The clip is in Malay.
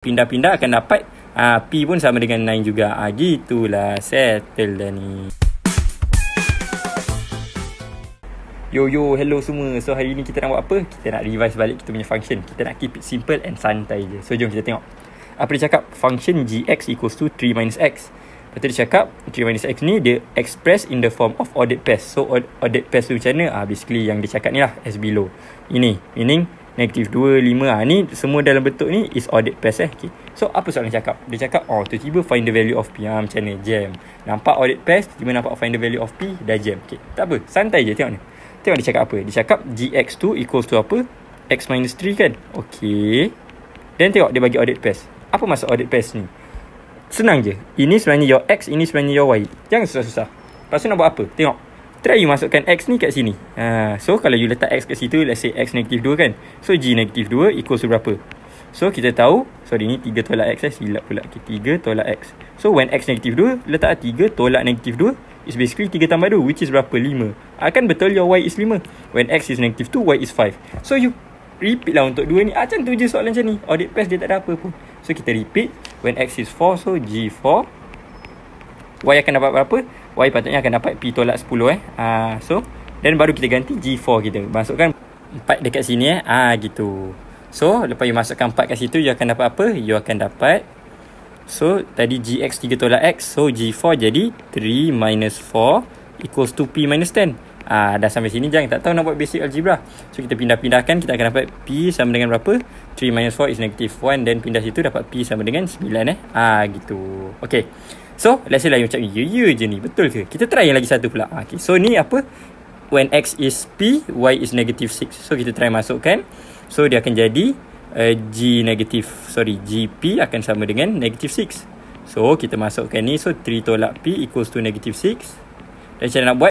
pindah-pindah akan dapat P pun sama dengan 9 juga. Gitulah, settle dah ni. Yo, hello semua. So hari ni kita nak buat apa? Kita nak revise balik kita punya function. Kita nak keep it simple and santai je. So jom kita tengok. Apa dia cakap? Function gx equals to 3 minus x. Lepas tu dia cakap 3 minus x ni dia express in the form of ordered pairs. So ordered pairs tu macam mana? Basically yang dia cakap ni lah, as below. Ini meaning negatif 2, 5. Ni semua dalam bentuk ni is ordered pairs okay. So apa soalan cakap? Dia cakap tiba-tiba find the value of P. Macam mana? Jam. Nampak ordered pairs, tiba nampak find the value of P, dah jam. Okay. Tak apa, santai je, tengok ni. Tengok dia cakap apa. Dia cakap gx2 equals to apa? X minus 3 kan? Okay. Dan tengok dia bagi ordered pairs. Apa maksud ordered pairs ni? Senang je. Ini sebenarnya your x, ini sebenarnya your y. Jangan susah-susah. Lepas tu nak buat apa? Tengok. Try you masukkan x ni kat sini. So kalau you letak x kat situ, let's say x negatif 2 kan. So g negatif 2 equals to berapa? So kita tahu, sorry ni 3 tolak x silap pula. Okay, 3 tolak x. So when x negatif 2, letak 3 tolak negatif 2 is basically 3 tambah 2, which is berapa? 5. Kan betul your y is 5. When x is negatif 2, y is 5. So you repeat lah untuk 2 ni. Macam tu je soalan macam ni. Ordered pairs dia tak ada apa pun. So kita repeat. When x is 4, so g4. Y akan dapat berapa? Y patutnya akan dapat P tolak 10 So dan baru kita ganti G4 kita. Masukkan 4 dekat sini gitu. So lepas you masukkan 4 kat situ, you akan dapat apa? You akan dapat, so tadi Gx 3 tolak X, so G4 jadi 3 minus 4 equals to P minus 10. Dah sampai sini jangan tak tahu nak buat basic algebra. So kita pindah-pindahkan, kita akan dapat P sama dengan berapa? 3 minus 4 is negative 1. Dan pindah situ dapat P sama dengan 9 gitu. Okay. So let's say lah you macam ya je ni, betul ke? Kita try yang lagi satu pula. Okay. So ni apa? When X is P, Y is negative 6. So kita try masukkan. So dia akan jadi GP akan sama dengan negative 6. So kita masukkan ni. So 3 tolak P equals to negative 6. Dan cara nak buat,